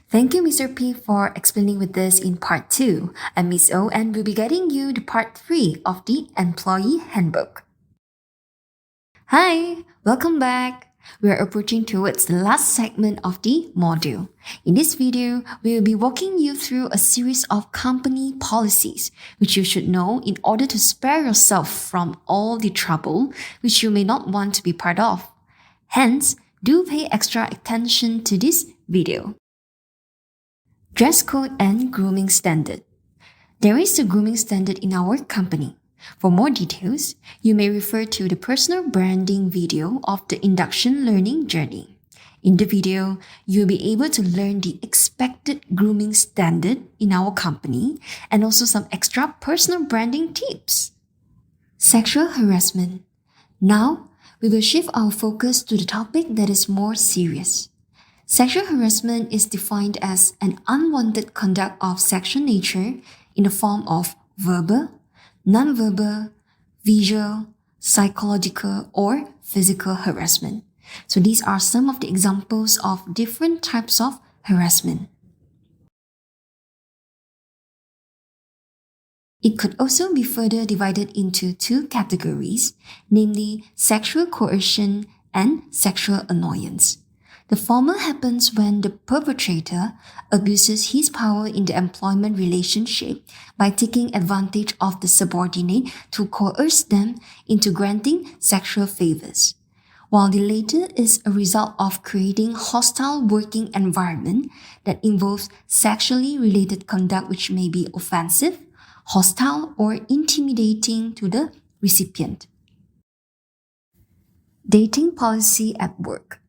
Thank you, Mr. P, for explaining with this in part 2. I'm Miss O, and we'll be getting you the part 3 of the Employee Handbook. Hi, welcome back. We are approaching towards the last segment of the module. In this video, we will be walking you through a series of company policies which you should know in order to spare yourself from all the trouble which you may not want to be part of. Hence, do pay extra attention to this video. Dress code and grooming standard. There is a grooming standard in our company. For more details, you may refer to the personal branding video of the induction learning journey. In the video, you'll be able to learn the expected grooming standard in our company and also some extra personal branding tips. Sexual harassment. Now, we will shift our focus to the topic that is more serious. Sexual harassment is defined as an unwanted conduct of sexual nature in the form of verbal, non-verbal, visual, psychological, or physical harassment. So these are some of the examples of different types of harassment. It could also be further divided into two categories, namely sexual coercion and sexual annoyance. The former happens when the perpetrator abuses his power in the employment relationship by taking advantage of the subordinate to coerce them into granting sexual favors, while the latter is a result of creating hostile working environment that involves sexually related conduct which may be offensive, hostile, or intimidating to the recipient. Dating policy at work.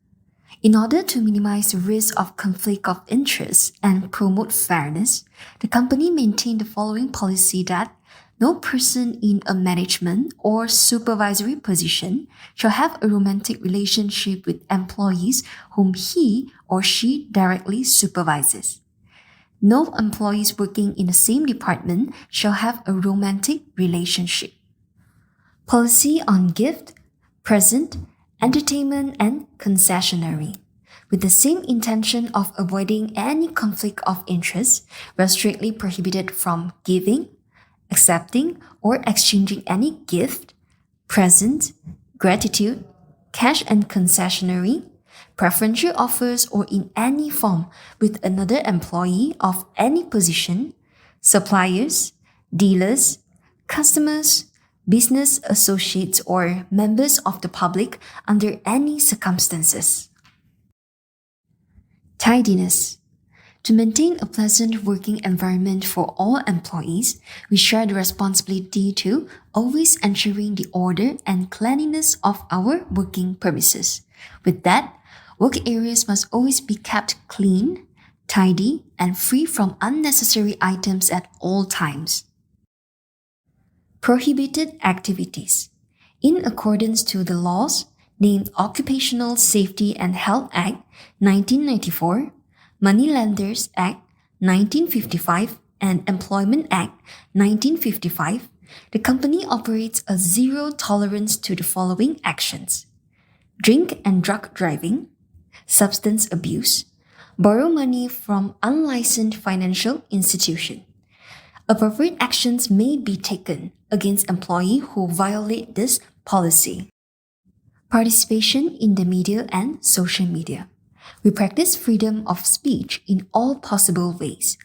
In order to minimize the risk of conflict of interest and promote fairness, the company maintained the following policy that no person in a management or supervisory position shall have a romantic relationship with employees whom he or she directly supervises. No employees working in the same department shall have a romantic relationship. Policy on gift, present, entertainment, and concessionary. With the same intention of avoiding any conflict of interest, we are strictly prohibited from giving, accepting, or exchanging any gift, present, gratitude, cash and concessionary, preferential offers, or in any form with another employee of any position, suppliers, dealers, customers, business associates, or members of the public under any circumstances. Tidiness. To maintain a pleasant working environment for all employees, we share the responsibility to always ensuring the order and cleanliness of our working premises. With that, work areas must always be kept clean, tidy, and free from unnecessary items at all times. Prohibited activities. In accordance to the laws named Occupational Safety and Health Act 1994, Moneylenders Act 1955, and Employment Act 1955, the company operates a zero tolerance to the following actions: drink and drug driving, substance abuse, borrow money from unlicensed financial institution. Appropriate actions may be taken against employees who violate this policy. Participation in the media and social media. We practice freedom of speech in all possible ways.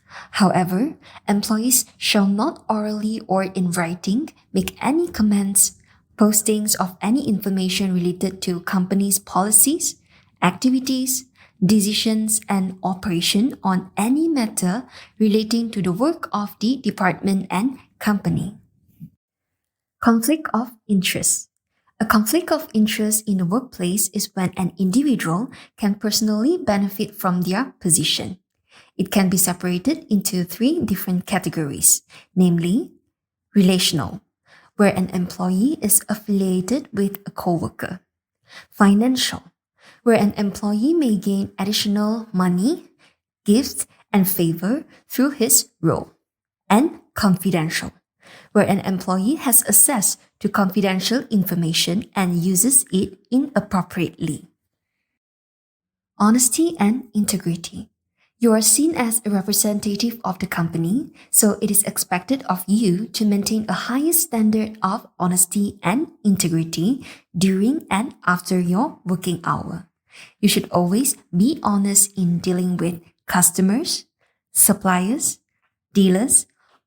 However, employees shall not orally or in writing make any comments, postings of any information related to company's policies, activities, decisions, and operation on any matter relating to the work of the department and company. Conflict of interest. A conflict of interest in the workplace is when an individual can personally benefit from their position. It can be separated into three different categories, namely relational, where an employee is affiliated with a coworker; financial, where an employee may gain additional money, gifts, and favor through his role; and confidential, where an employee has access to confidential information and uses it inappropriately. Honesty and integrity. You are seen as a representative of the company, so it is expected of you to maintain a highest standard of honesty and integrity during and after your working hour. You should always be honest in dealing with customers, suppliers, dealers,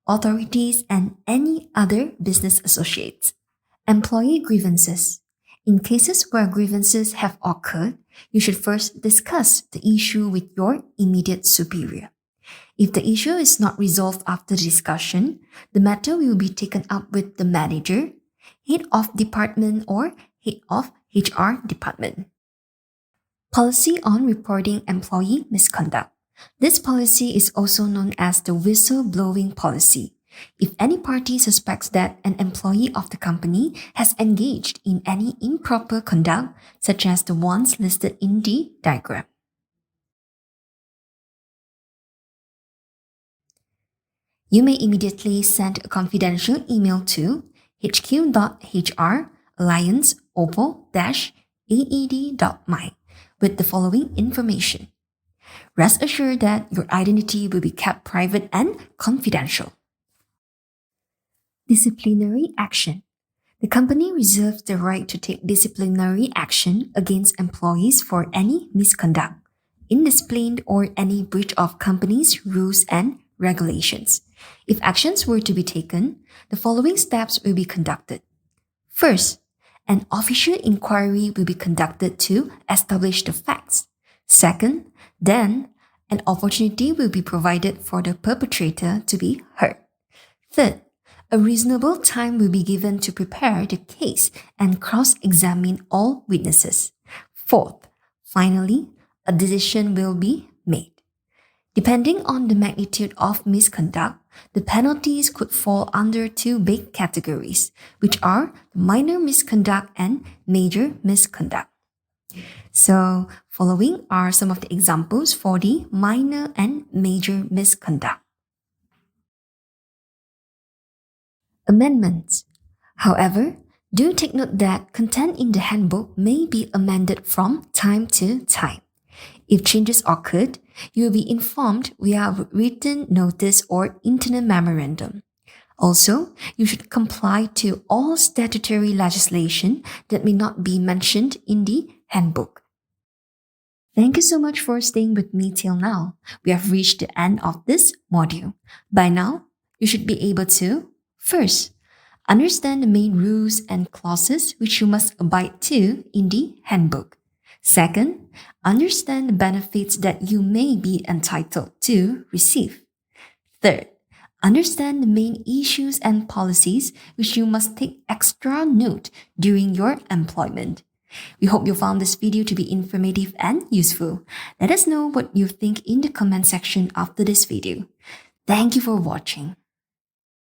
authorities, and any other business associates. Employee grievances. In cases where grievances have occurred, you should first discuss the issue with your immediate superior. If the issue is not resolved after the discussion, the matter will be taken up with the manager, head of department, or head of HR department. Policy on reporting employee misconduct. This policy is also known as the whistleblowing policy. If any party suspects that an employee of the company has engaged in any improper conduct, such as the ones listed in the diagram. You may immediately send a confidential email to hq.hr@allianceopal-aed.my with the following information. Rest assured that your identity will be kept private and confidential. Disciplinary action. The company reserves the right to take disciplinary action against employees for any misconduct, indiscipline, or any breach of company's rules and regulations. If actions were to be taken, the following steps will be conducted. First, an official inquiry will be conducted to establish the facts. Second, then, an opportunity will be provided for the perpetrator to be heard. Third, a reasonable time will be given to prepare the case and cross-examine all witnesses. Fourth, finally, a decision will be made. Depending on the magnitude of misconduct, the penalties could fall under two big categories, which are minor misconduct and major misconduct. So, following are some of the examples for the minor and major misconduct. Amendments. However, do take note that content in the handbook may be amended from time to time. If changes occurred, you will be informed via written notice or internal memorandum. Also, you should comply to all statutory legislation that may not be mentioned in the handbook. Thank you so much for staying with me till now. We have reached the end of this module. By now, you should be able to first, understand the main rules and clauses which you must abide to in the handbook. Second, understand the benefits that you may be entitled to receive. Third, understand the main issues and policies which you must take extra note during your employment. We hope you found this video to be informative and useful. Let us know what you think in the comment section after this video. Thank you for watching.